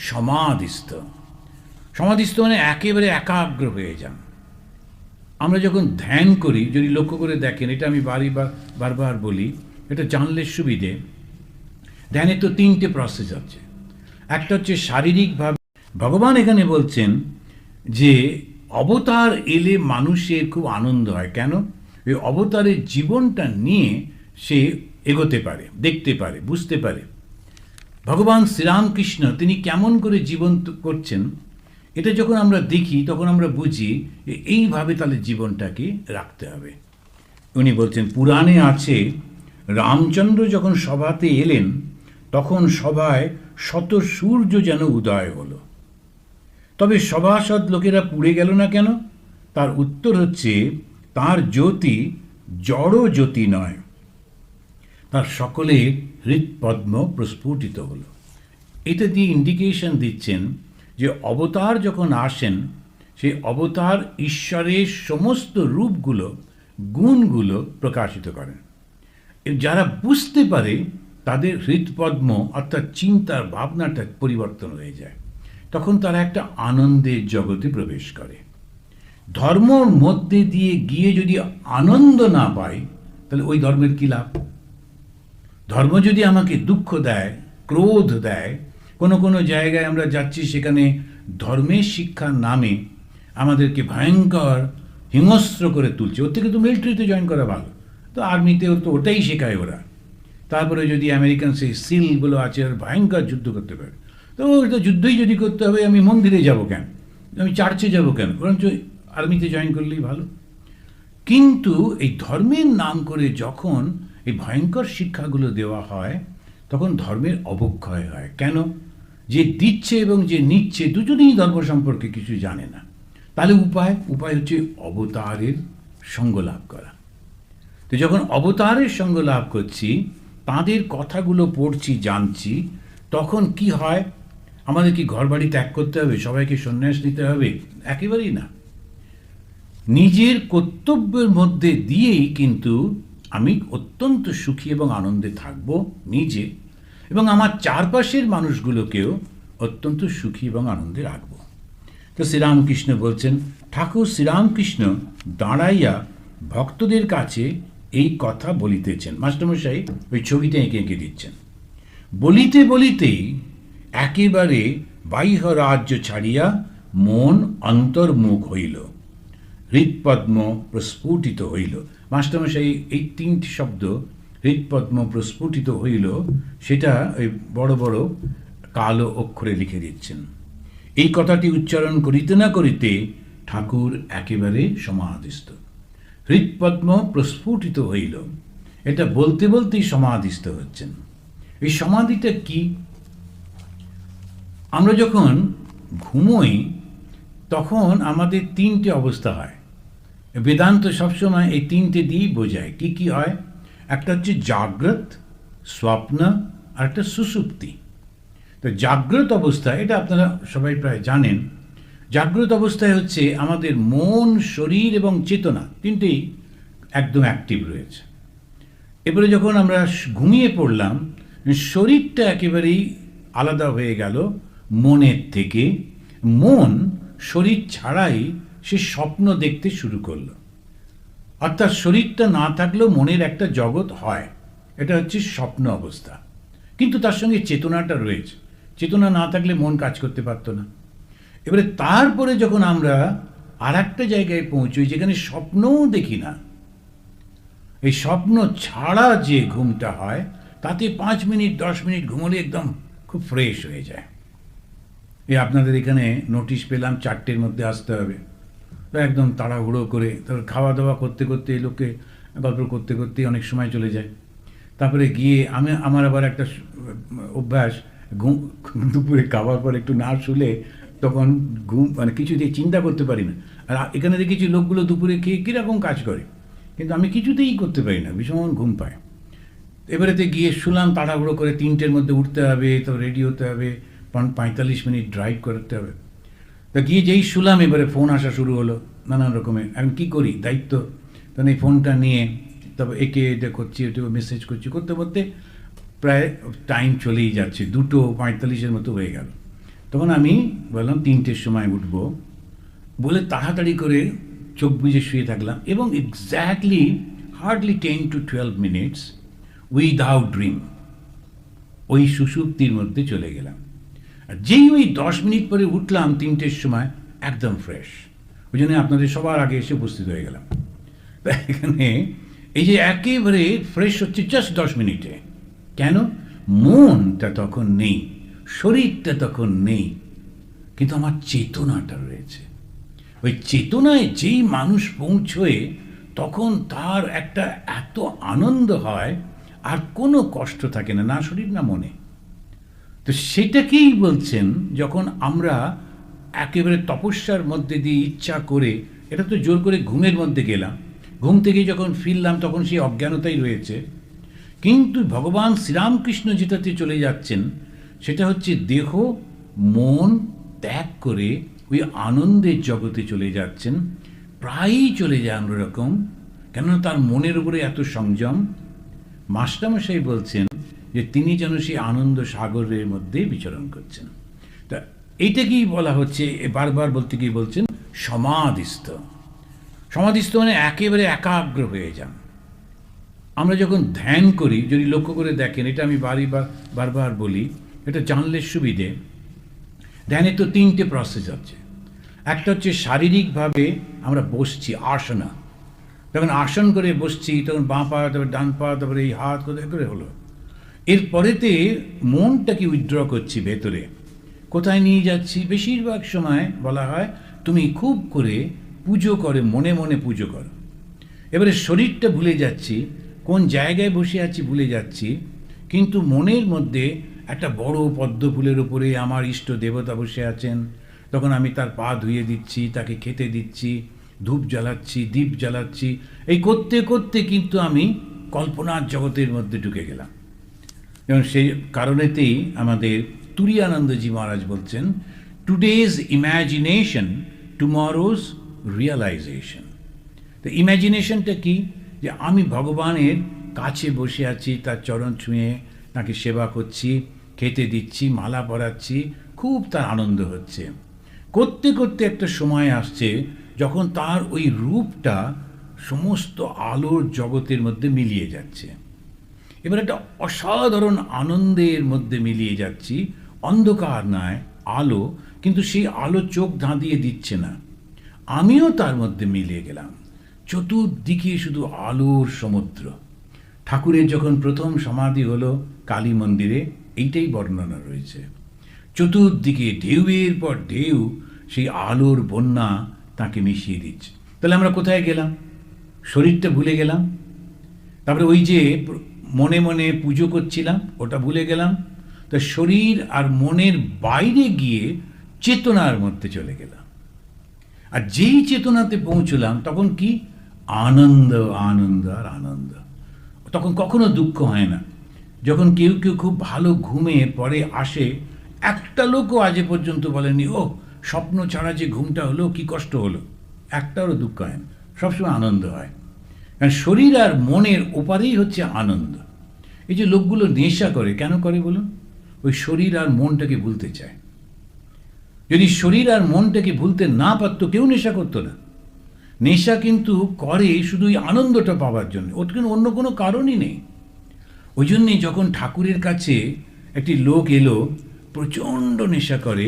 সমাধিস্থ। সমাধিস্থ মানে একেবারে একাগ্র হয়ে যান। আমরা যখন ধ্যান করি, যদি লক্ষ্য করে দেখেন, এটা আমি বারবার বলি, এটা জানলে সুবিধে। ধ্যানের তো তিনটে প্রসেস আছে। একটা হচ্ছে শারীরিকভাবে। ভগবান এখানে বলছেন যে অবতার এলে মানুষের খুব আনন্দ হয়। কেন? ওই অবতারের জীবনটা নিয়ে সে এগোতে পারে, দেখতে পারে, বুঝতে পারে। ভগবান শ্রীরামকৃষ্ণ তিনি কেমন করে জীবন করছেন, এটা যখন আমরা দেখি তখন আমরা বুঝি এইভাবে তাহলে জীবনটাকে রাখতে হবে। উনি বলছেন, পুরাণে আছে রামচন্দ্র যখন সভাতে এলেন তখন সভায় শত সূর্য যেন উদয় হলো। তবে সভাসদ লোকেরা পুড়ে গেল না কেন? তার উত্তর হচ্ছে, তার জ্যোতি জড় জ্যোতি নয়, তার সকলের হৃৎপদ্ম প্রস্ফুটিত হলো। এটা দিয়ে ইন্ডিকেশন দিচ্ছেন যে অবতার যখন আসেন, সেই অবতার ঈশ্বরের সমস্ত রূপগুলো, গুণগুলো প্রকাশিত করেন। যারা বুঝতে পারে তাদের হৃৎপদ্ম অর্থাৎ চিন্তার ভাবনাটা পরিবর্তন হয়ে যায়। তখন তারা একটা আনন্দের জগতে প্রবেশ করে। ধর্মর মধ্যে দিয়ে গিয়ে যদি আনন্দ না পাই, তাহলে ওই ধর্মের কী লাভ? ধর্ম যদি আমাকে দুঃখ দেয়, ক্রোধ দেয়, কোনো জায়গায় আমরা যাচ্ছি সেখানে ধর্মের শিক্ষার নামে আমাদেরকে ভয়ঙ্কর হিংস্র করে তুলছে। ওর থেকে তো মিলিটারিতে জয়েন করা ভালো। তো আর্মিতেও তো ওটাই শেখায় ওরা। তারপরে যদি আমেরিকান সেই সিলগুলো আছে, আর ভয়ঙ্কর যুদ্ধ করতে পারে, তো ওটা যুদ্ধই যদি করতে হবে, আমি মন্দিরে যাব কেন, আমি চার্চে যাব কেন? বরঞ্চ আর্মিতে জয়েন করলেই ভালো। কিন্তু এই ধর্মের নাম করে যখন এই ভয়ঙ্কর শিক্ষাগুলো দেওয়া হয়, তখন ধর্মের অবক্ষয় হয়। কেন? যে দিচ্ছে এবং যে নিচ্ছে দুজনেই ধর্ম সম্পর্কে কিছু জানে না। তাহলে উপায় হচ্ছে অবতারের সঙ্গ লাভ করা। তো যখন অবতারের সঙ্গ লাভ করছি, তাদের কথাগুলো পড়ছি, জানছি, তখন কি হয়? আমাদের কি ঘরবাড়ি ত্যাগ করতে হবে, সবাইকে সন্ন্যাস নিতে হবে? একেবারেই না। নিজের কর্তব্যের মধ্যে দিয়েই কিন্তু আমি অত্যন্ত সুখী এবং আনন্দে থাকব নিজে, এবং আমার চারপাশের মানুষগুলোকেও অত্যন্ত সুখী এবং আনন্দে রাখব। তো শ্রীরামকৃষ্ণ বলছেন, ঠাকুর শ্রীরামকৃষ্ণ দাঁড়াইয়া ভক্তদের কাছে এই কথা বলিতেছেন। মাস্টারমশাই ওই ছবিটা এঁকে দিচ্ছেন। বলিতে বলিতেই একেবারে বাহ্য রাজ্য ছাড়িয়া মন অন্তর্মুখ হইল, হৃৎপদ্ম প্রস্ফুটিত হইল। মাস্টারমশাই এই তিনটি শব্দ, হৃৎপদ্ম প্রস্ফুটিত হইল, সেটা ওই বড় বড় কালো অক্ষরে লিখে দিচ্ছেন। এই কথাটি উচ্চারণ করিতে না করিতে ঠাকুর একেবারে সমাধিস্থ। হৃৎপদ্ম প্রস্ফুটিত হইল, এটা বলতে বলতেই সমাধিস্থ হচ্ছেন। এই সমাধিটা কি? আমরা যখন ঘুমোই তখন আমাদের তিনটে অবস্থা হয়। বেদান্ত সবসময় এই তিনটে দিয়েই বোঝায়। কি কি হয়? একটা হচ্ছে জাগ্রত, স্বপ্ন, আর একটা সুষুপ্তি। তো জাগ্রত অবস্থা, এটা আপনারা সবাই প্রায় জানেন। জাগ্রত অবস্থায় হচ্ছে আমাদের মন, শরীর এবং চেতনা তিনটেই একদম অ্যাক্টিভ রয়েছে। এবারে যখন আমরা ঘুমিয়ে পড়লাম, শরীরটা একেবারেই আলাদা হয়ে গেল মনের থেকে। মন শরীর ছাড়াই সে স্বপ্ন দেখতে শুরু করলো। অর্থাৎ শরীরটা না থাকলেও মনের একটা জগৎ হয়, এটা হচ্ছে স্বপ্ন অবস্থা। কিন্তু তার সঙ্গে চেতনাটা রয়েছে। চেতনা না থাকলে মন কাজ করতে পারতো না। এবারে তারপরে যখন আমরা আর একটা জায়গায় পৌঁছই যেখানে স্বপ্নও দেখি না, এই স্বপ্ন ছাড়া যে ঘুমটা হয়, তাতে 5 মিনিট 10 মিনিট ঘুমলে একদম খুব ফ্রেশ হয়ে যায়। এই আপনাদের এখানে নোটিশ পেলাম 4টের মধ্যে আসতে হবে, তো একদম তাড়াহুড়ো করে, তারপর খাওয়া দাওয়া করতে করতে, এই লোককে গল্প করতে করতেই অনেক সময় চলে যায়। তারপরে গিয়ে আমার আবার একটা অভ্যাস, দুপুরে খাওয়ার পর একটু না শুলে তখন ঘুম, মানে কিছু দিয়ে চিন্তা করতে পারি না। আর এখানে দেখেছি লোকগুলো দুপুরে খেয়ে কীরকম কাজ করে, কিন্তু আমি কিছুতেই করতে পারি না, ভীষণ ঘুম পায়। এবারেতে গিয়ে শুলাম তাড়াহুড়ো করে, 3টের মধ্যে উঠতে হবে, তো রেডি হতে হবে, 45 মিনিট ড্রাইভ করতে হবে। তা গিয়ে যেই শুলাম, এবারে ফোন আসা শুরু হলো নানান রকমের। এখন কী করি, দায়িত্ব। তখন এই ফোনটা নিয়ে তবে একে এটা করছি, ওটা মেসেজ করছি, করতে করতে প্রায় টাইম চলেই যাচ্ছে, 2:45 মতো হয়ে গেল। তখন আমি বললাম 3টের সময় উঠব, বলে তাড়াতাড়ি করে চোখ বুজে শুয়ে থাকলাম এবং exactly hardly 10 to 12 minutes without dream ওই সুষুপ্তির মধ্যে চলে গেলাম। আর যেই ওই 10 মিনিট পরে উঠলাম 3টের সময়, একদম ফ্রেশ। ওই জন্য আপনাদের সবার আগে এসে উপস্থিত হয়ে গেলাম। এখানে এই যে একেবারে ফ্রেশ হচ্ছে জাস্ট 10 মিনিটে। কেন? মনটা তখন নেই, শরীরটা তখন নেই, কিন্তু আমার চেতনাটা রয়েছে। ওই চেতনায় যেই মানুষ পৌঁছয় তখন তার একটা এত আনন্দ হয়, আর কোনো কষ্ট থাকে না, না শরীর না মনে। তো সেটাকেই বলছেন, যখন আমরা একেবারে তপস্যার মধ্যে দিয়ে ইচ্ছা করে, এটা তো জোর করে ঘুমের মধ্যে গেলাম, ঘুম থেকে যখন ফিরলাম তখন সেই অজ্ঞানতাই রয়েছে। কিন্তু ভগবান শ্রীরামকৃষ্ণ যেটাতে চলে যাচ্ছেন সেটা হচ্ছে দেহ মন ত্যাগ করে ওই আনন্দের জগতে চলে যাচ্ছেন। প্রায়ই চলে যায় অন্যরকম, কেননা তার মনের উপরে এত সংযম। মাস্টারমশাই বলছেন যে তিনি যেন সেই আনন্দ সাগরের মধ্যে বিচরণ করছেন। তা এইটাকেই বলা হচ্ছে, বারবার বলতে গিয়ে বলছেন সমাধিস্থ। সমাধিস্থ মানে একেবারে একাগ্র হয়ে যান। আমরা যখন ধ্যান করি, যদি লক্ষ্য করে দেখেন, এটা আমি বারবার বলি, এটা জানলে সুবিধে। ধ্যানের তো 3টে প্রসেস আছে। একটা হচ্ছে শারীরিকভাবে আমরা বসছি, আসনা। যখন আসন করে বসছি তখন বাঁ পা, তারপরে ডান পা, তারপরে এই হাত করে হলো। এরপরেতে মনটাকে উইথড্র করছি ভেতরে। কোথায় নিয়ে যাচ্ছি? বেশিরভাগ সময় বলা হয় তুমি খুব করে পুজো করে মনে মনে পুজো করো। এবারে শরীরটা ভুলে যাচ্ছি, কোন জায়গায় বসে আছি ভুলে যাচ্ছি, কিন্তু মনের মধ্যে একটা বড় পদ্ম ফুলের উপরে আমার ইষ্ট দেবতা বসে আছেন। তখন আমি তার পা ধুয়ে দিচ্ছি, তাকে খেতে দিচ্ছি, ধূপ জ্বালাচ্ছি, দীপ জ্বালাচ্ছি। এই করতে করতে কিন্তু আমি কল্পনার জগতের মধ্যে ঢুকে গেলাম। এবং সেই কারণেতেই আমাদের তুরীয়ানন্দজি মহারাজ বলছেন, টুডেজ ইম্যাজিনেশন টুমরোজ রিয়েলাইজেশন। তো ইম্যাজিনেশনটা কি? যে আমি ভগবানের কাছে বসে আছি, তার চরণ ছুঁয়ে তাকে সেবা করছি, খেতে দিচ্ছি, মালা পরাচ্ছি, খুব তার আনন্দ হচ্ছে। করতে করতে একটা সময় আসছে যখন তার ওই রূপটা সমস্ত আলোর জগতের মধ্যে মিলিয়ে যাচ্ছে। এবার একটা অসাধারণ আনন্দের মধ্যে মিলিয়ে যাচ্ছি। অন্ধকার নয়, আলো, কিন্তু সেই আলো চোখ ধাঁধিয়ে দিচ্ছে না। আমিও তার মধ্যে মিলিয়ে গেলাম। চতুর্দিকে শুধু আলোর সমুদ্র। ঠাকুরের যখন প্রথম সমাধি হলো কালী মন্দিরে, এইটাই বর্ণনা রয়েছে। চতুর্দিকে ঢেউয়ের পর ঢেউ সেই আলোর বন্যা তাকে মিশিয়ে দিচ্ছে। তাহলে আমরা কোথায় গেলাম? শরীরটা ভুলে গেলাম। তারপরে ওই যে মনে মনে পুজো করছিলাম ওটা ভুলে গেলাম। তো শরীর আর মনের বাইরে গিয়ে চেতনার মধ্যে চলে গেলাম। আর যেই চেতনাতে পৌঁছলাম তখন কি আনন্দ, আনন্দ আর আনন্দ। তখন কখনো দুঃখ হয় না। যখন কেউ কেউ খুব ভালো ঘুমে পরে আসে, একটা লোকও আজ পর্যন্ত বলেনি ও স্বপ্ন ছাড়া যে ঘুমটা হলো কি কষ্ট হলো, একটারও দুঃখ হয় না, সবসময় আনন্দ হয়। কারণ শরীর আর মনের ওপারেই হচ্ছে আনন্দ। এই যে লোকগুলো নেশা করে, কেন করে বলুন? ওই শরীর আর মনটাকে ভুলতে চায়। যদি শরীর আর মনটাকে ভুলতে না পারতো কেউ নেশা করতো না। নেশা কিন্তু করে শুধু ওই আনন্দটা পাওয়ার জন্য, ওর কিন্তু অন্য কোনো কারণই নেই। ওই জন্যে যখন ঠাকুরের কাছে একটি লোক এলো, প্রচণ্ড নেশা করে,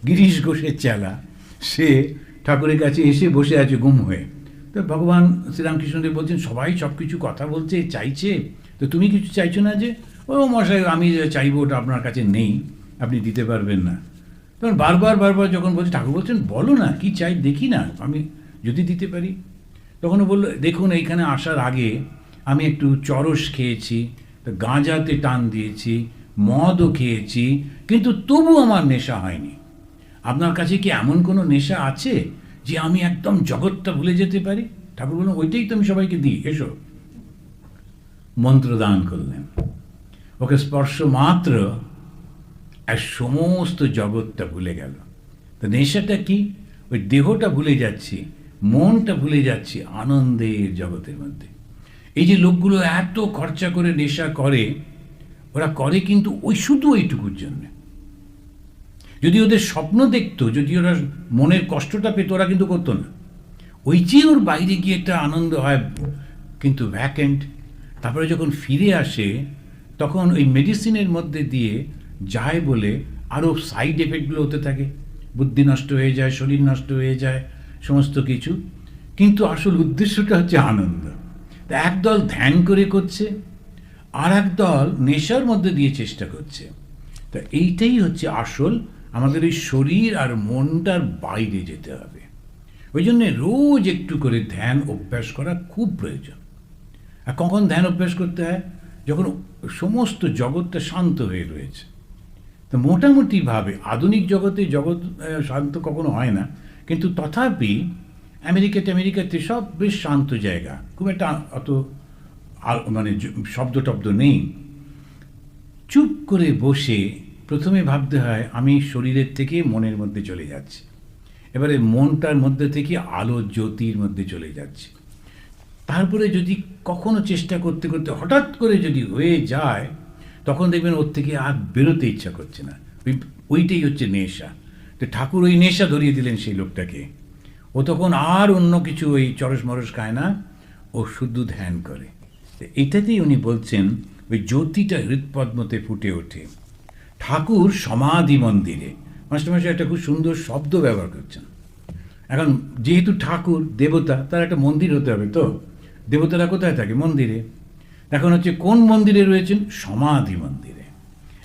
গিরিশ ঘোষের চেলা, সে ঠাকুরের কাছে এসে বসে আছে গুম হয়ে। তো ভগবান শ্রীরামকৃষ্ণদেব বলছেন সবাই সব কিছু কথা বলছে, চাইছে, তো তুমি কিছু চাইছো না যে? ও মশাই আমি চাইবো ওটা আপনার কাছে নেই, আপনি দিতে পারবেন না। তখন বারবার যখন বলছে, ঠাকুর বলছেন বলো না কি চাই দেখি না, আমি যদি দিতে পারি। তখনও বললো দেখুন এইখানে আসার আগে আমি একটু চরস খেয়েছি, তো গাঁজাতে টান দিয়েছি, মদও খেয়েছি, কিন্তু তবু আমার নেশা হয়নি। আপনার কাছে কি এমন কোনো নেশা আছে যে আমি একদম জগৎটা ভুলে যেতে পারি? ঠাকুর বললেন ওইটাই তো আমি সবাইকে দিই, এসো। মন্ত্র দান করলেন, ওকে স্পর্শ মাত্র আর সমস্ত জগৎটা ভুলে গেল। তো নেশাটা কি? ওই দেহটা ভুলে যাচ্ছি, মনটা ভুলে যাচ্ছি আনন্দের জগতের মধ্যে। এই যে লোকগুলো এত খরচা করে নেশা করে, ওরা করে কিন্তু ওই শুধু ওইটুকুর জন্য। যদি ওদের স্বপ্ন দেখতো, যদি ওরা মনের কষ্টটা পেত, ওরা কিন্তু করতো না। ওই যে ওর বাইরে গিয়ে একটা আনন্দ হয়, কিন্তু ভ্যাকেন্ট। তারপরে যখন ফিরে আসে তখন ওই মেডিসিনের মধ্যে দিয়ে যায় বলে আরও সাইড এফেক্টগুলো হতে থাকে, বুদ্ধি নষ্ট হয়ে যায়, শরীর নষ্ট হয়ে যায়, সমস্ত কিছু। কিন্তু আসল উদ্দেশ্যটা হচ্ছে আনন্দ। তা একদল ধ্যান করে করছে, আর একদল নেশার মধ্যে দিয়ে চেষ্টা করছে। তা এইটাই হচ্ছে আসল, আমাদের এই শরীর আর মনটার বাইরে যেতে হবে। ওই জন্যে রোজ একটু করে ধ্যান অভ্যাস করা খুব প্রয়োজন। আর কখন ধ্যান অভ্যাস করতে হয়? যখন সমস্ত জগৎটা শান্ত হয়ে রয়েছে। তো মোটামুটিভাবে আধুনিক জগতে জগৎ শান্ত কখনো হয় না, কিন্তু তথাপি আমেরিকাতে সব বেশ শান্ত জায়গা, খুব একটা অত মানে শব্দ টব্দ নেই। চুপ করে বসে প্রথমে ভাবতে হয় আমি শরীরের থেকে মনের মধ্যে চলে যাচ্ছি, এবারে মনটার মধ্যে থেকে আলো জ্যোতির মধ্যে চলে যাচ্ছে। তারপরে যদি কখনো চেষ্টা করতে করতে হঠাৎ করে যদি হয়ে যায়, তখন দেখবেন ওর থেকে আর বেরোতে ইচ্ছা করছে না। ওইটাই হচ্ছে নেশা। তো ঠাকুর ওই নেশা ধরিয়ে দিলেন সেই লোকটাকে। ও তখন আর অন্য কিছু ওই চরস মরস খায় না, ও শুধু ধ্যান করে। এটাতেই উনি বলছেন ওই জ্যোতিটা হৃৎপদ্মতে ফুটে ওঠে। ঠাকুর সমাধি মন্দিরে, মাস্টারমশাই একটা খুব সুন্দর শব্দ ব্যবহার করছেন। এখন যেহেতু ঠাকুর দেবতা, তার একটা মন্দির হতে হবে, তো দেবতারা কোথায় থাকে? মন্দিরে। এখন হচ্ছে কোন মন্দিরে রয়েছেন? সমাধি মন্দিরে।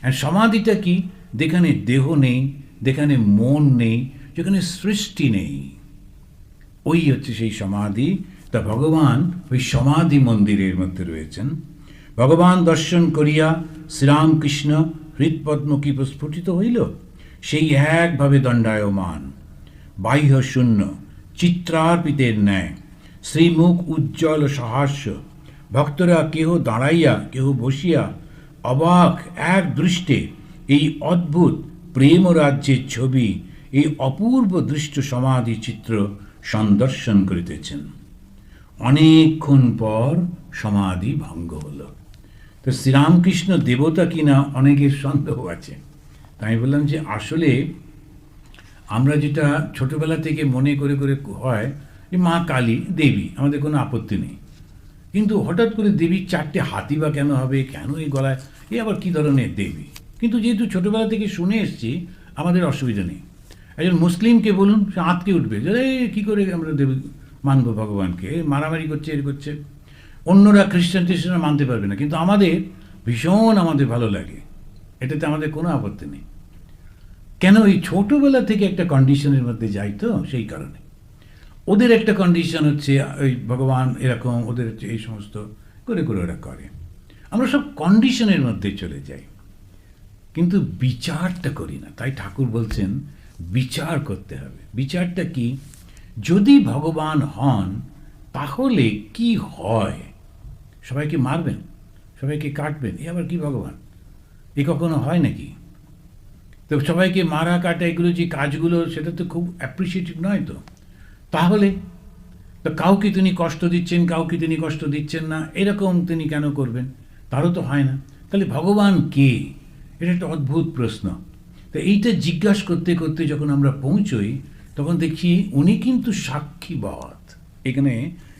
আর সমাধিটা কি? যেখানে দেহ নেই, যেখানে মন নেই, যেখানে সৃষ্টি নেই, ওই হচ্ছে সেই সমাধি। তা ভগবান ওই সমাধি মন্দিরের মধ্যে রয়েছেন। ভগবান দর্শন করিয়া শ্রীরামকৃষ্ণ হৃৎপদ্ম কি প্রস্ফুটিত হইল, সেই একভাবে দণ্ডায়মান, বাহ্য শূন্য, চিত্রার্পিতের ন্যায়, শ্রীমুখ উজ্জ্বল সহাস্য। ভক্তরা কেহ দাঁড়াইয়া কেহ বসিয়া অবাক এক দৃষ্টে এই অদ্ভুত প্রেম রাজ্যের ছবি, এই অপূর্ব দৃষ্ট সমাধি চিত্র সন্দর্শন করিতেছেন। অনেকক্ষণ পর সমাধি ভঙ্গ হল। তো শ্রীরামকৃষ্ণ দেবতা কিনা অনেকের সন্দেহ আছে। তাই বললাম যে আসলে আমরা যেটা ছোটবেলা থেকে মনে করে করে হয় যে মা কালী দেবী, আমাদের কোনো আপত্তি নেই। কিন্তু হঠাৎ করে দেবীর চারটে হাতি বা কেন হবে, কেন এই গলায়, এ আবার কী ধরনের দেবী? কিন্তু যেহেতু ছোটোবেলা থেকে শুনে এসছি, আমাদের অসুবিধা নেই। একজন মুসলিমকে বলুন, সে আঁতকে উঠবে যে কী করে আমরা দেবী মানব ভগবানকে, মারামারি করছে, এর করছে। অন্যরা খ্রিস্টানরা মানতে পারবে না, কিন্তু আমাদের ভালো লাগে, এটাতে আমাদের কোনো আপত্তি নেই। কেন? এই ছোটোবেলা থেকে একটা কন্ডিশনের মধ্যে যাই, তো সেই কারণে ওদের একটা কন্ডিশন হচ্ছে ওই ভগবান এরকম, ওদের হচ্ছে এই সমস্ত করে করে ওরা করে। আমরা সব কন্ডিশনের মধ্যে চলে যাই, কিন্তু বিচারটা করি না। তাই ঠাকুর বলছেন বিচার করতে হবে। বিচারটা কি? যদি ভগবান হন তাহলে কি হয়? সবাইকে মারবেন, সবাইকে কাটবেন, এ আবার কি ভগবান? এ কখনো হয় নাকি? তো সবাইকে মারা কাটা এগুলো যে কাজগুলো, সেটা তো খুব অ্যাপ্রিসিয়েটিভ নয়। তো তাহলে তো কাউকে তিনি কষ্ট দিচ্ছেন, কাউকে তিনি কষ্ট দিচ্ছেন না, এরকম তিনি কেন করবেন? তারও তো হয় না। তাহলে ভগবান কে? এটা একটা অদ্ভুত প্রশ্ন। তো এইটা জিজ্ঞাসা করতে করতে যখন আমরা পৌঁছই, তখন দেখি উনি কিন্তু সাক্ষীবৎ। এখানে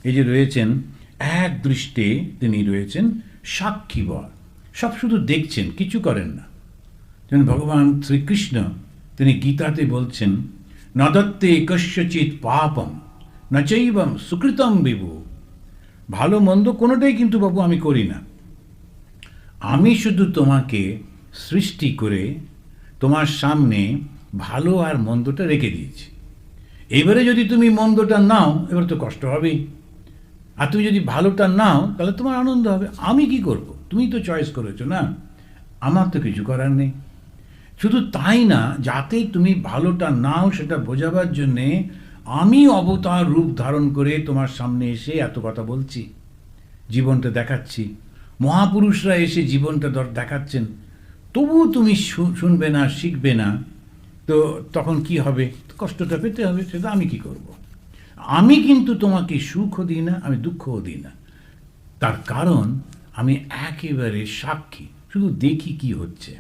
এই যে রয়েছেন, এক দৃষ্টে তিনি রয়েছেন সাক্ষীবৎ, সব শুধু দেখছেন, কিছু করেন না। যেমন ভগবান শ্রীকৃষ্ণ তিনি গীতাতে বলছেন, নদত্তে কস্যচিৎ পাপম ন চৈবম সুকৃতম বিভু। ভালো মন্দ কোনোটাই কিন্তু বাবু আমি করি না, আমি শুধু তোমাকে সৃষ্টি করে তোমার সামনে ভালো আর মন্দটা রেখে দিয়েছি। এবারে যদি তুমি মন্দটা নাও, এবার তো কষ্ট হবেই, আর তুমি যদি ভালোটা নাও তাহলে তোমার আনন্দ হবে। আমি কি করব? তুমি তো চয়েস করেছো না, আমার তো কিছু করার নেই। শুধু তাই না, যাতে তুমি ভালোটা নাও সেটা বোঝাবার জন্যে আমি অবতার রূপ ধারণ করে তোমার সামনে এসে এত কথা বলছি, জীবনটা দেখাচ্ছি। মহাপুরুষরা এসে জীবনটা দেখাচ্ছেন, তবুও তুমি শুনবে না, শিখবে না, তো তখন কি হবে? কষ্টটা পেতে হবে। সেটা আমি কি করব? আমি কিন্তু তোমাকে সুখও দিই না, আমি দুঃখও দিই না। তার কারণ আমি একেবারে সাক্ষী, শুধু দেখি কি হচ্ছে।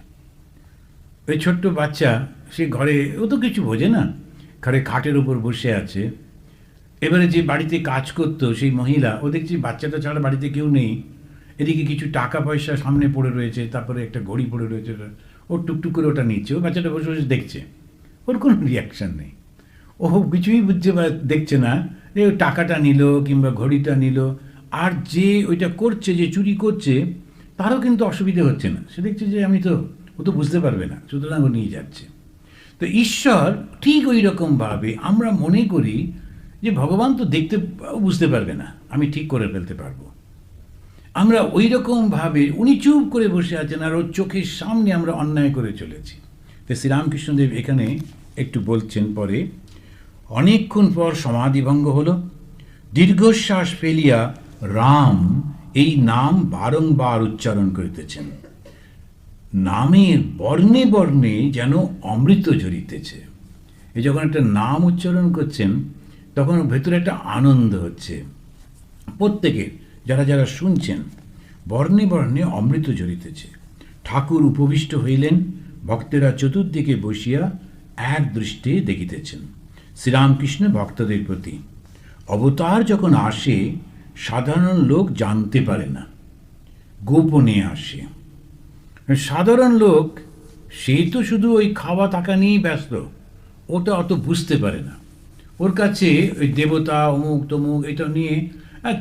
ওই ছোট্ট বাচ্চা, সে ঘরে, ও তো কিছু বোঝে না, ঘরে খাটের উপর বসে আছে। এবারে যে বাড়িতে কাজ করতো সেই মহিলা, ও দেখছি বাচ্চাটা ছাড়া বাড়িতে কেউ নেই, এদিকে কিছু টাকা পয়সা সামনে পড়ে রয়েছে, তারপরে একটা ঘড়ি পড়ে রয়েছে, ও টুকটুক করে ওটা নিচ্ছে, ও বাচ্চাটা বসে বসে দেখছে, ওর কোনো রিয়াকশান নেই, ও কিছুই বুঝছে বা দেখছে না যে ও টাকাটা নিল কিংবা ঘড়িটা নিল। আর যে ওইটা করছে, যে চুরি করছে, তারও কিন্তু অসুবিধে হচ্ছে না, সে দেখছে যে আমি তো, ও তো বুঝতে পারবে না, সুতরাং ও নিয়ে যাচ্ছে। তো ঈশ্বর ঠিক ওই রকমভাবে আমরা মনে করি যে ভগবান তো দেখতে, বুঝতে পারবে না, আমি ঠিক করে ফেলতে পারবো। আমরা ওই রকমভাবে, উনি চুপ করে বসে আছেন আর ওর চোখের সামনে আমরা অন্যায় করে চলেছি। তো শ্রীরামকৃষ্ণদেব এখানে একটু বলছেন পরে, অনেকক্ষণ পর সমাধিভঙ্গ হল, দীর্ঘশ্বাস ফেলিয়া রাম এই নাম বারংবার উচ্চারণ করিতেছেন। নামের বর্ণে বর্ণে যেন অমৃত ঝরিতেছে। এই যখন একটা নাম উচ্চারণ করছেন, তখন ভেতরে একটা আনন্দ হচ্ছে প্রত্যেকের, যারা যারা শুনছেন, বর্ণে বর্ণে অমৃত ঝরিতেছে। ঠাকুর উপবিষ্ট হইলেন, ভক্তেরা চতুর্দিকে বসিয়া এক দৃষ্টে দেখিতেছেন। শ্রীরামকৃষ্ণ ভক্তদের প্রতি, অবতার যখন আসে সাধারণ লোক জানতে পারে না, গোপনে আসে। সাধারণ লোক, সে তো শুধু ওই খাওয়া থাকা নিয়েই ব্যস্ত, ওটা অত বুঝতে পারে না। ওর কাছে ওই দেবতা অমুক তমুক এটা নিয়ে,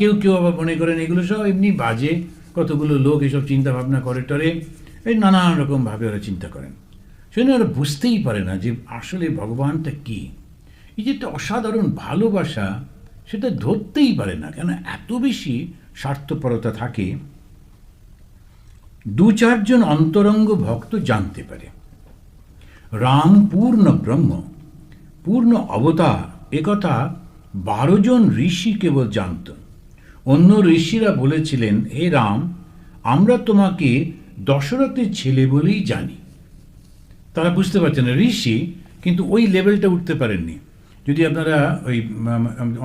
কেউ কেউ আবার মনে করেন এগুলো সব এমনি বাজে, কতগুলো লোক এসব চিন্তা ভাবনা করে টরে, এই নানান রকমভাবে ওরা চিন্তা করেন। সেজন্য ওরা বুঝতেই পারে না যে আসলে ভগবানটা কী। এই যে একটা অসাধারণ ভালোবাসা, সেটা ধরতেই পারে না, কেন এত বেশি স্বার্থপরতা থাকে। দু চারজন অন্তরঙ্গ ভক্ত জানতে পারে রাম পূর্ণ ব্রহ্ম, পূর্ণ অবতার, একথা 12 জন ঋষি কেবল জানত। অন্য ঋষিরা বলেছিলেন, হে রাম, আমরা তোমাকে দশরথের ছেলে বলেই জানি। তারা বুঝতে পারছেন না ঋষি, কিন্তু ওই লেভেলটা উঠতে পারেননি। যদি আপনারা ওই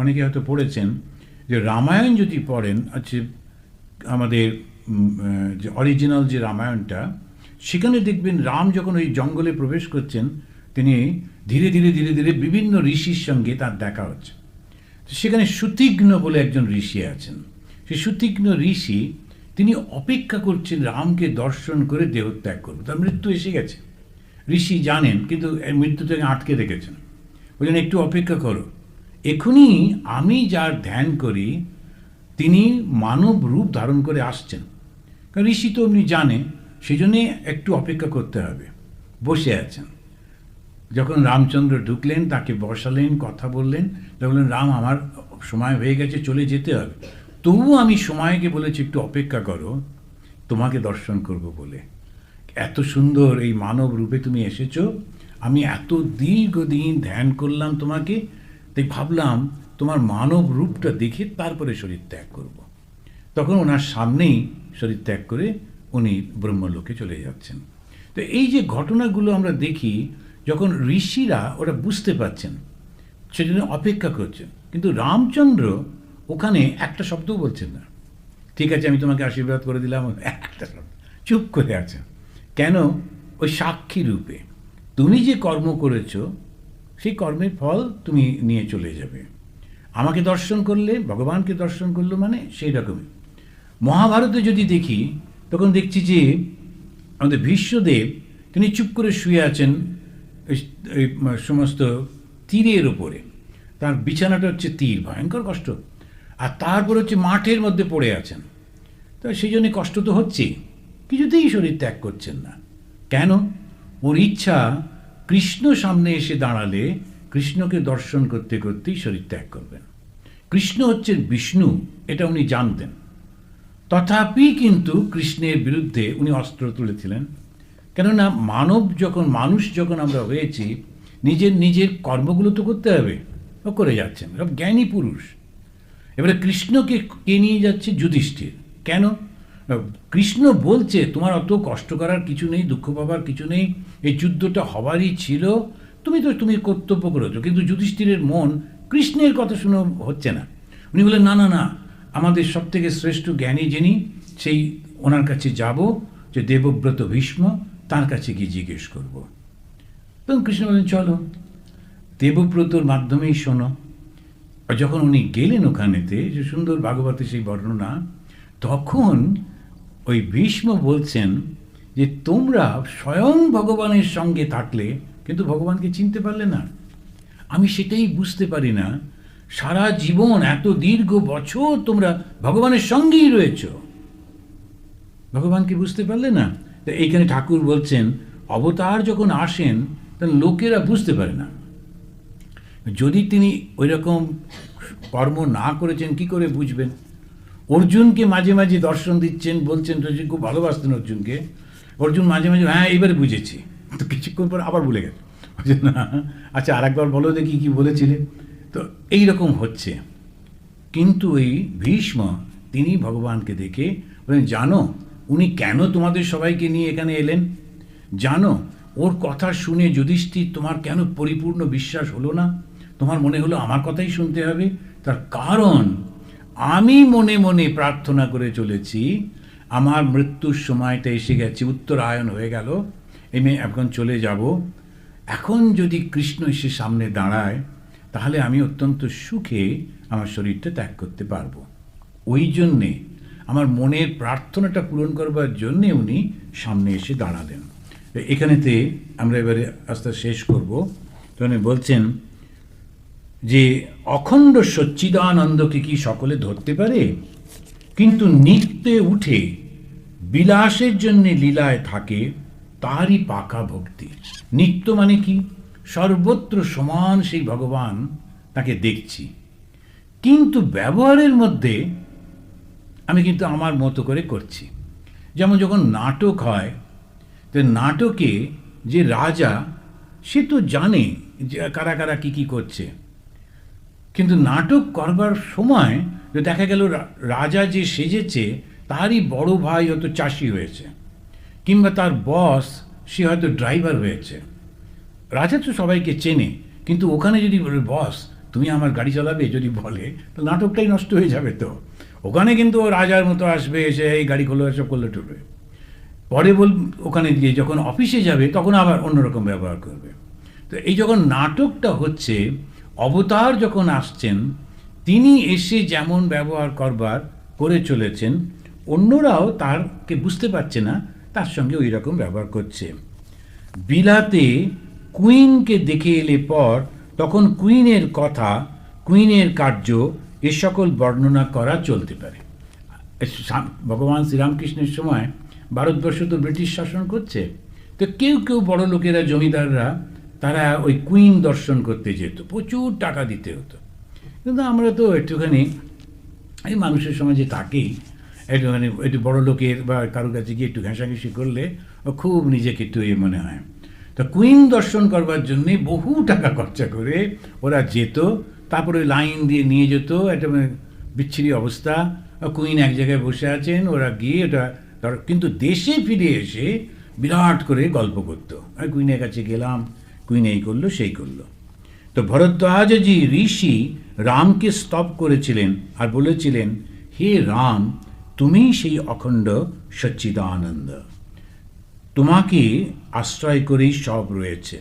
অনেকে হয়তো পড়েছেন যে রামায়ণ যদি পড়েন, আচ্ছা আমাদের যে অরিজিনাল যে রামায়ণটা, সেখানে দেখবেন রাম যখন ওই জঙ্গলে প্রবেশ করছেন, তিনি ধীরে ধীরে ধীরে ধীরে বিভিন্ন ঋষির সঙ্গে তার দেখা হচ্ছে। তো সেখানে সুতীঘ্ন বলে একজন ঋষি আছেন। সেই সুতীঘ্ন ঋষি, তিনি অপেক্ষা করছেন রামকে দর্শন করে দেহত্যাগ করবে, তার মৃত্যু এসে গেছে। ঋষি জানেন, কিন্তু মৃত্যু থেকে আটকে রেখেছেন, বলছেন একটু অপেক্ষা করো, এখনই আমি যার ধ্যান করি তিনি মানব রূপ ধারণ করে আসছেন। কারণ ঋষি তো উনি জানে, সেই জন্যে একটু অপেক্ষা করতে হবে। বসে আছেন। যখন রামচন্দ্র ঢুকলেন, তাকে বসালেন, কথা বললেন, বললেন রাম আমার সময় হয়ে গেছে, চলে যেতে হবে, তবু আমি সময়কে বলেছি একটু অপেক্ষা করো, তোমাকে দর্শন করব বলে। এত সুন্দর এই মানব রূপে তুমি এসেছো, আমি এত দীর্ঘদিন ধ্যান করলাম তোমাকে, তাই ভাবলাম তোমার মানব রূপটা দেখে তারপরে শরীর ত্যাগ করব। তখন ওনার সামনেই শরীর ত্যাগ করে উনি ব্রহ্মলোকে চলে যাচ্ছেন। তো এই যে ঘটনাগুলো আমরা দেখি, যখন ঋষিরা ওরা বুঝতে পারছেন, সেজন্য অপেক্ষা করছেন, কিন্তু রামচন্দ্র ওখানে একটা শব্দও বলছেন না। ঠিক আছে, আমি তোমাকে আশীর্বাদ করে দিলাম, একটা শব্দ, চুপ করে আছেন। কেন? ওই সাক্ষী রূপে তুমি যে কর্ম করেছো, সেই কর্মের ফল তুমি নিয়ে চলে যাবে। আমাকে দর্শন করলে, ভগবানকে দর্শন করলো, মানে সেই রকমই। মহাভারতে যদি দেখি, তখন দেখছি যে আমাদের ভীষ্মদেব, তিনি চুপ করে শুয়ে আছেন এই সমস্ত তীরের ওপরে। তার বিছানাটা হচ্ছে তীর, ভয়ঙ্কর কষ্ট, আর তারপর হচ্ছে মাঠের মধ্যে পড়ে আছেন। তো সেই জন্যে কষ্ট তো হচ্ছেই, কিছুতেই শরীর ত্যাগ করছেন না। কেন? ওর ইচ্ছা কৃষ্ণ সামনে এসে দাঁড়ালে কৃষ্ণকে দর্শন করতে করতেই শরীর ত্যাগ করবেন। কৃষ্ণ হচ্ছেন বিষ্ণু, এটা উনি জানতেন। তথাপি কিন্তু কৃষ্ণের বিরুদ্ধে উনি অস্ত্র তুলেছিলেন। কেননা মানুষ যখন আমরা হয়েছি, নিজের নিজের কর্মগুলো তো করতে হবে, ও করে যাচ্ছেন, সব জ্ঞানী পুরুষ। এবারে কৃষ্ণকে কে নিয়ে যাচ্ছে? যুধিষ্ঠির। কেন? কৃষ্ণ বলছে তোমার অত কষ্ট করার কিছু নেই, দুঃখ পাবার কিছু নেই, এই যুদ্ধটা হবারই ছিল, তুমি কর্তব্য করেছো। কিন্তু যুধিষ্ঠিরের মন কৃষ্ণের কথা শুনে হচ্ছে না। উনি বলেন না না না, আমাদের সবথেকে শ্রেষ্ঠ জ্ঞানী যিনি, সেই ওনার কাছে যাব, যে দেবব্রত ভীষ্ম, তার কাছে গিয়ে জিজ্ঞেস করব। তখন কৃষ্ণ বলেন, চলো, দেবব্রতর মাধ্যমেই শোনো। আর যখন উনি গেলেন ওখানেতে, যে সুন্দর ভাগবতে সেই বর্ণনা, তখন ওই ভীষ্ম বলছেন যে তোমরা স্বয়ং ভগবানের সঙ্গে থাকলে কিন্তু ভগবানকে চিনতে পারলে না। আমি সেটাই বুঝতে পারি না, সারা জীবন এত দীর্ঘ বছর তোমরা ভগবানের সঙ্গেই রয়েছ, ভগবানকে বুঝতে পারলে না। তো এইখানে ঠাকুর বলছেন, অবতার যখন আসেন তখন লোকেরা বুঝতে পারে না। যদি তিনি ওই রকম কর্ম না করেছেন কি করে বুঝবেন? অর্জুনকে মাঝে মাঝে দর্শন দিচ্ছেন, বলছেন, অর্জুন খুব ভালোবাসতেন অর্জুনকে। অর্জুন মাঝে মাঝে হ্যাঁ এবারে বুঝেছি, তো কিছুক্ষণ পর আবার ভুলে গেল। না, আচ্ছা আর একবার বলো দেখি কি বলেছিলে। তো এইরকম হচ্ছে। কিন্তু এই ভীষ্ম তিনি ভগবানকে দেখে বলেন, জানো উনি কেন তোমাদের সবাইকে নিয়ে এখানে এলেন? জানো ওর কথা শুনে যুধিষ্ঠির তোমার কেন পরিপূর্ণ বিশ্বাস হলো না? তোমার মনে হলো আমার কথাই শুনতে হবে? তার কারণ আমি মনে মনে প্রার্থনা করে চলেছি, আমার মৃত্যুর সময়টা এসে গেছে, উত্তরায়ণ হয়ে গেল, আমি এখন চলে যাব। এখন যদি কৃষ্ণ এসে সামনে দাঁড়ায় তাহলে আমি অত্যন্ত সুখে আমার শরীরটা ত্যাগ করতে পারবো। ওই জন্যে আমার মনের প্রার্থনাটা পূরণ করবার জন্যে উনি সামনে এসে দাঁড়ালেন। এখানেতে আমরা এবারে আস্তে শেষ করব। তো উনি বলছেন যে অখণ্ড সচ্চিদানন্দকে কি সকলে ধরতে পারে? কিন্তু নিত্যে উঠে বিলাসের জন্যে লীলায় থাকে, তারই পাকা ভক্তি। নিত্য মানে কি? সর্বত্র সমান সেই ভগবান, তাকে দেখছি, কিন্তু ব্যবহারের মধ্যে আমি কিন্তু আমার মতো করে করছি। যেমন যখন নাটক হয়, তো নাটকে যে রাজা, সে তো জানে যে কারা কারা কী কী করছে, কিন্তু নাটক করবার সময় দেখা গেল রাজা যে সেজেছে তারই বড় ভাই হয়তো চাষি হয়েছে, কিংবা তার বস সে হয়তো ড্রাইভার হয়েছে। রাজা তো সবাইকে চেনে, কিন্তু ওখানে যদি বলে বস তুমি আমার গাড়ি চালাবে যদি বলে, তো নাটকটাই নষ্ট হয়ে যাবে। তো ওখানে কিন্তু ও রাজার মতো আসবে, এসে এই গাড়ি খোলো, এসব করলে টুলবে। পরে ওখানে গিয়ে যখন অফিসে যাবে তখন আবার অন্যরকম ব্যবহার করবে। তো এই যখন নাটকটা হচ্ছে, অবতার যখন আসছেন, তিনি এসে যেমন ব্যবহার করবার করে চলেছেন, অন্যরাও তারকে বুঝতে পারছে না, তার সঙ্গে ওই রকম ব্যবহার করছে। বিলাতে কুইনকে দেখে এলে পর তখন কুইনের কথা, কুইনের কার্য, এ সকল বর্ণনা করা চলতে পারে। ভগবান শ্রীরামকৃষ্ণের সময় ভারতবর্ষ তো ব্রিটিশ শাসন করছে, তো কেউ কেউ বড় লোকেরা, জমিদাররা, তারা ওই কুইন দর্শন করতে যেত, প্রচুর টাকা দিতে হতো। কিন্তু আমরা তো একটুখানি এই মানুষের সমাজে থাকেই, একটুখানি একটু বড় লোকের বা কারোর কাছে গিয়ে একটু ঘেঁষাঘেঁষি করলে খুব নিজেকে একটু মনে হয়। তো কুইন দর্শন করবার জন্যে বহু টাকা খরচা করে ওরা যেত, তারপরে লাইন দিয়ে নিয়ে যেত, একটা বিচ্ছিরি অবস্থা। কুইন এক জায়গায় বসে আছেন, ওরা গিয়ে ওটা, কিন্তু দেশে ফিরে এসে বিরাট করে গল্প করতো, কুইনের কাছে গেলাম, কুইন এই করলো সেই করলো। তো ভরদ্বাজজি ঋষি রামকে স্তব করেছিলেন আর বলেছিলেন, হে রাম, তুমিই সেই অখণ্ড সচ্চিদানন্দ, তোমাকে আশ্রয় করেই সব রয়েছে।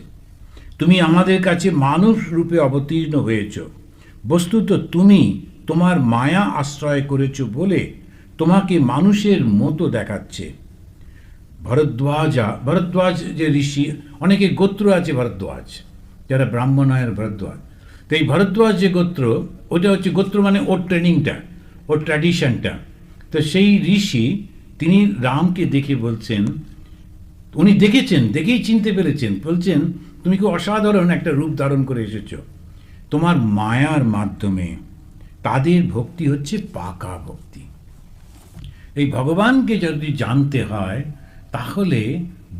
তুমি আমাদের কাছে মানুষ রূপে অবতীর্ণ হয়েছ। বস্তুত তুমি তোমার মায়া আশ্রয় করেছ বলে তোমাকে মানুষের মতো দেখাচ্ছে। ভরদ্বাজ যে ঋষি, অনেকে গোত্র আছে ভরদ্বাজ, যারা ব্রাহ্মণ হয় ভরদ্বাজ। তো এই ভরদ্বাজ যে গোত্র, ওটা হচ্ছে গোত্র মানে ওর ট্রেনিংটা, ওর ট্র্যাডিশনটা। তো সেই ঋষি তিনি রামকে দেখে বলছেন, উনি দেখেছেন, দেখেই চিনতে পেরেছেন, বলছেন তুমি কি অসাধারণ একটা রূপ ধারণ করে এসেছ। তোমার মায়ার মাধ্যমে তাদের ভক্তি হচ্ছে পাকা ভক্তি। এই ভগবানকে যদি জানতে হয় তাহলে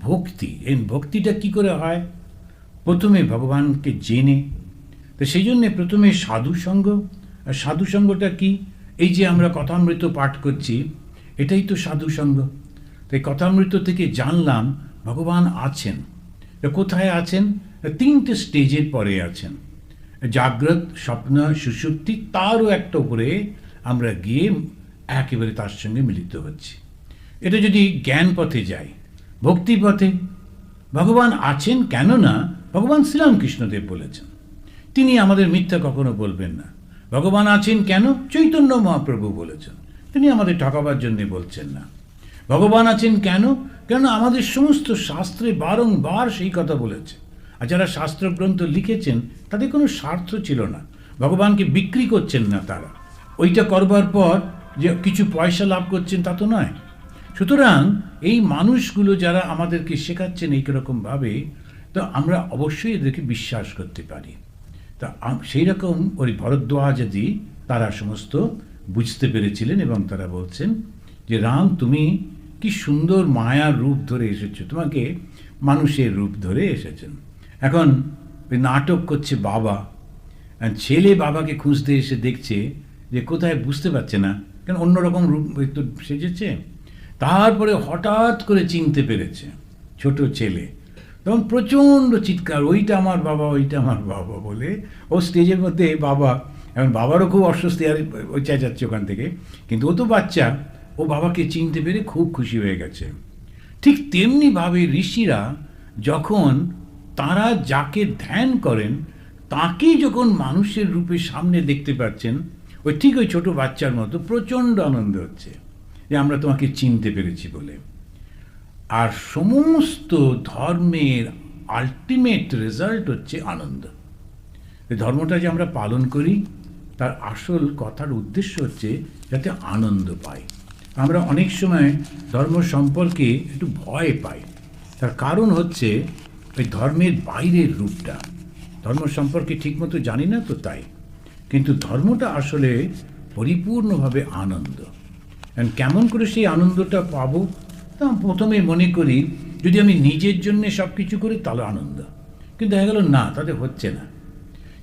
ভক্তি, এই ভক্তিটা কি করে হয়? প্রথমে ভগবানকে জেনে, তো সেই জন্যে প্রথমে সাধুসঙ্গ। আর সাধুসঙ্গটা কি? এই যে আমরা কথামৃত পাঠ করছি, এটাই তো সাধুসঙ্গ। তাই কথামৃত থেকে জানলাম ভগবান আছেন। কোথায় আছেন? তিনটে স্টেজের পরে আছেন, জাগ্রত, স্বপ্ন, সুষুপ্তি, তারও একটা উপরে আমরা গিয়ে একেবারে তার সঙ্গে মিলিত হচ্ছি। এটা যদি জ্ঞান পথে যাই, ভক্তি পথে ভগবান আছেন, কেননা ভগবান শ্রীরামকৃষ্ণদেব বলেছেন, তিনি আমাদের মিথ্যা কখনো বলবেন না। ভগবান আছেন কেন? চৈতন্য মহাপ্রভু বলেছেন, তিনি আমাদের ঠকাবার জন্য বলছেন না। ভগবান আছেন কেন? কেন আমাদের সমস্ত শাস্ত্রে বারংবার সেই কথা বলেছে। আর যারা শাস্ত্রগ্রন্থ লিখেছেন তাদের কোনো স্বার্থ ছিল না, ভগবানকে বিক্রি করছেন না তারা, ওইটা করবার পর যে কিছু পয়সা লাভ করছেন তা তো নয়। সুতরাং এই মানুষগুলো যারা আমাদেরকে শেখাচ্ছেন এইরকমভাবে, তো আমরা অবশ্যই এদেরকে বিশ্বাস করতে পারি। তা সেই রকম ওই ভরদ্বাজাদি তারা সমস্ত বুঝতে পেরেছিলেন এবং তারা বলছেন যে রাম, তুমি কি সুন্দর মায়ার রূপ ধরে এসেছো, তোমাকে মানুষের রূপ ধরে এসেছেন। এখন ওই নাটক করছে বাবা, ছেলে বাবাকে খুঁজতে এসে দেখছে যে কোথায়, বুঝতে পারছে না, কেন অন্যরকম রূপ একটু সেজেছে। তারপরে হঠাৎ করে চিনতে পেরেছে ছোট ছেলে, তখন প্রচণ্ড চিৎকার, ওইটা আমার বাবা, ওইটা আমার বাবা বলে ও স্টেজের মধ্যে বাবা, এখন বাবারও খুব অস্বস্তি, আর ওই চেঁচাচ্ছে ওখান থেকে, কিন্তু ও তো বাচ্চা, ও বাবাকে চিনতে পেরে খুব খুশি হয়ে গেছে। ঠিক তেমনিভাবে ঋষিরা যখন তারা যাকে ধ্যান করেন তাকেই যখন মানুষের রূপে সামনে দেখতে পাচ্ছেন, ওই ঠিক ওই ছোট বাচ্চার মতো প্রচণ্ড আনন্দ হচ্ছে যে আমরা তোমাকে চিনতে পেরেছি বলে। আর সমস্ত ধর্মের আলটিমেট রেজাল্ট হচ্ছে আনন্দ। এই ধর্মটা যে আমরা পালন করি তার আসল কথার উদ্দেশ্য হচ্ছে যাতে আনন্দ পাই। আমরা অনেক সময় ধর্ম সম্পর্কে একটু ভয় পাই, তার কারণ হচ্ছে ওই ধর্মের বাইরের রূপটা, ধর্ম সম্পর্কে ঠিকমতো জানি না তো তাই। কিন্তু ধর্মটা আসলে পরিপূর্ণভাবে আনন্দ। কেমন করে সেই আনন্দটা পাবো? তা প্রথমে মনে করি যদি আমি নিজের জন্যে সব কিছু করি তাহলে আনন্দ, কিন্তু দেখা গেল না, তাতে হচ্ছে না।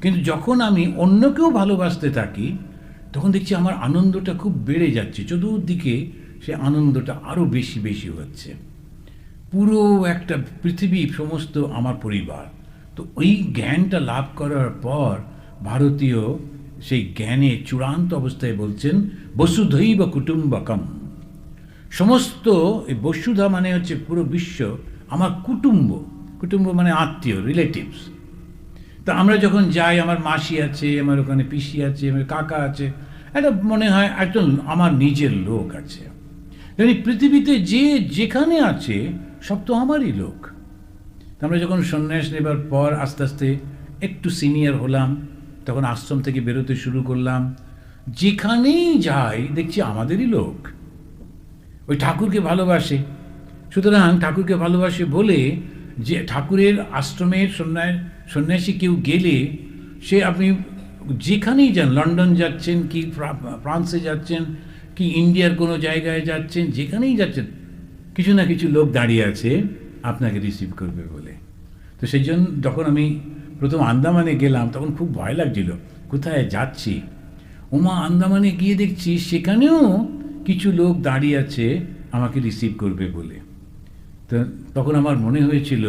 কিন্তু যখন আমি অন্যকেও ভালোবাসতে থাকি তখন দেখছি আমার আনন্দটা খুব বেড়ে যাচ্ছে, চতুর্দিকে সে আনন্দটা আরও বেশি বেশি হচ্ছে, পুরো একটা পৃথিবী সমস্ত আমার পরিবার। তো ওই জ্ঞানটা লাভ করার পর ভারতীয় সেই জ্ঞানে চূড়ান্ত অবস্থায় বলছেন বসুধৈব কুটুম্বকম, সমস্ত এই বসুধা মানে হচ্ছে পুরো বিশ্ব আমার কুটুম্ব, কুটুম্ব মানে আত্মীয়, রিলেটিভস। তা আমরা যখন যাই, আমার মাসি আছে, আমার ওখানে পিসি আছে, আমার কাকা আছে, এটা মনে হয় একজন আমার নিজের লোক আছে। মানে পৃথিবীতে যে যেখানে আছে সব তো আমারই লোক। আমরা যখন সন্ন্যাস নেবার পর আস্তে আস্তে একটু সিনিয়র হলাম, তখন আশ্রম থেকে বেরোতে শুরু করলাম, যেখানেই যাই দেখছি আমাদেরই লোক। ওই ঠাকুরকে ভালোবাসে, সুতরাং ঠাকুরকে ভালোবাসে বলে যে ঠাকুরের আশ্রমের সন্ন্যাসী কেউ গেলে সে, আপনি যেখানেই যান, লন্ডন যাচ্ছেন কি ফ্রান্সে যাচ্ছেন কি ইন্ডিয়ার কোনো জায়গায় যাচ্ছেন, যেখানেই যাচ্ছেন কিছু না কিছু লোক দাঁড়িয়ে আছে আপনাকে রিসিভ করবে বলে। তো সেই জন্য যখন আমি প্রথম আন্দামানে গেলাম তখন খুব ভয় লাগছিল, কোথায় যাচ্ছি। ওমা, আন্দামানে গিয়ে দেখছি সেখানেও কিছু লোক দাঁড়িয়ে আছে আমাকে রিসিভ করবে বলে। তো তখন আমার মনে হয়েছিল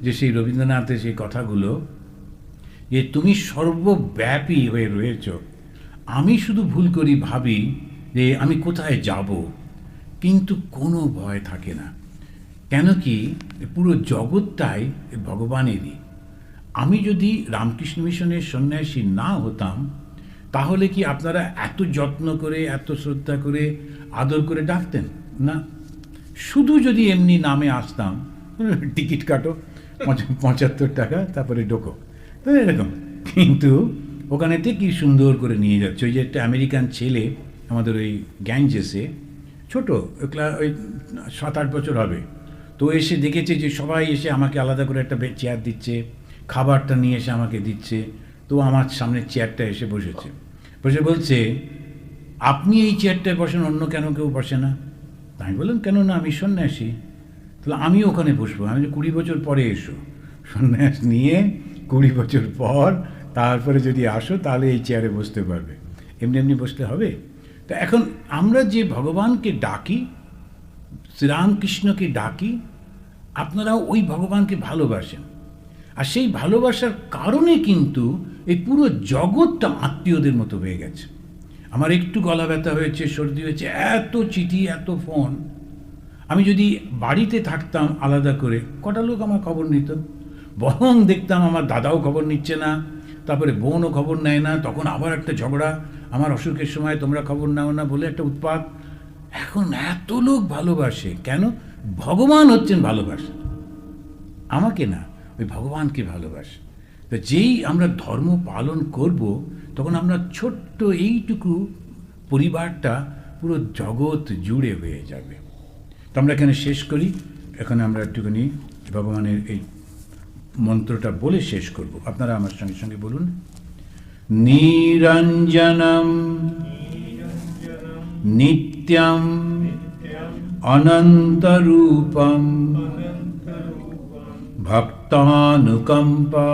যে সেই রবীন্দ্রনাথের সেই কথাগুলো, যে তুমি সর্বব্যাপী হয়ে রয়েছ, আমি শুধু ভুল করি, ভাবি যে আমি কোথায় যাব, কিন্তু কোনো ভয় থাকে না। কেন কি পুরো জগৎটাই ভগবানেরই। আমি যদি রামকৃষ্ণ মিশনের সন্ন্যাসী না হতাম তাহলে কি আপনারা এত যত্ন করে, এত শ্রদ্ধা করে, আদর করে ডাকতেন না? শুধু যদি এমনি নামে আসতাম, টিকিট কাটো 75 টাকা, তারপরে ঢোকো, তো এরকম। কিন্তু ওখানেতে কি সুন্দর করে নিয়ে যাচ্ছে। ওই যে একটা আমেরিকান ছেলে আমাদের ওই গ্যাঞ্জেসে, ছোটো ওই 7-8 বছর হবে, তো এসে দেখেছে যে সবাই এসে আমাকে আলাদা করে একটা চেয়ার দিচ্ছে, খাবারটা নিয়ে এসে আমাকে দিচ্ছে। তো আমার সামনে চেয়ারটা এসে বসেছে, বসে বলছে, আপনি এই চেয়ারটায় বসেন, অন্য কেন কেউ বসে না? আমি বললাম, কেন না, আমি সন্ন্যাসী, তাহলে আমি ওখানে বসবো। আমি 20 বছর পরে এসো, সন্ন্যাস নিয়ে 20 বছর পর তারপরে যদি আসো তাহলে এই চেয়ারে বসতে পারবে, এমনি এমনি বসতে হবে? তো এখন আমরা যে ভগবানকে ডাকি, শ্রীরামকৃষ্ণকে ডাকি, আপনারাও ওই ভগবানকে ভালোবাসেন। আর সেই ভালোবাসার কারণে কিন্তু এই পুরো জগৎটা আত্মীয়দের মতো হয়ে গেছে। আমার একটু গলা ব্যথা হয়েছে, সর্দি হয়েছে, এত চিঠি, এত ফোন, আমি যদি বাড়িতে থাকতাম আলাদা করে, কটা লোক আমার খবর নিত? বরং দেখতাম আমার দাদাও খবর নিচ্ছে না, তারপরে বোনও খবর নেয় না, তখন আবার একটা ঝগড়া, আমার অসুখের সময় তোমরা খবর নাও না বলে একটা উৎপাত। এখন এত লোক ভালোবাসে কেন? ভগবান হচ্ছেন ভালোবাসা, আমাকে না, ওই ভগবানকে ভালোবাসে। তো যেই আমরা ধর্ম পালন করব, তখন আমরা ছোট্ট এইটুকু পরিবারটা পুরো জগৎ জুড়ে হয়ে যাবে। তো আমরা এখানে শেষ করি। এখানে আমরা একটুখানি ভগবানের এই মন্ত্রটা বলে শেষ করব। আপনারা আমার সঙ্গে সঙ্গে বলুন, নিরঞ্জনম নিত্যম অনন্তরূপম ভক্তানুকম্পা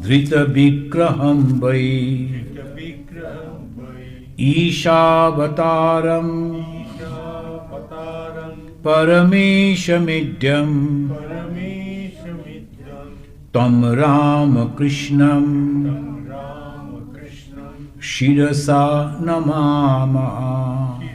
ধৃত বিগ্রহম বৈ ঈশাবতারম পরমেশমিড্যম তম রামকৃষ্ণম শিরসা নমামঃ।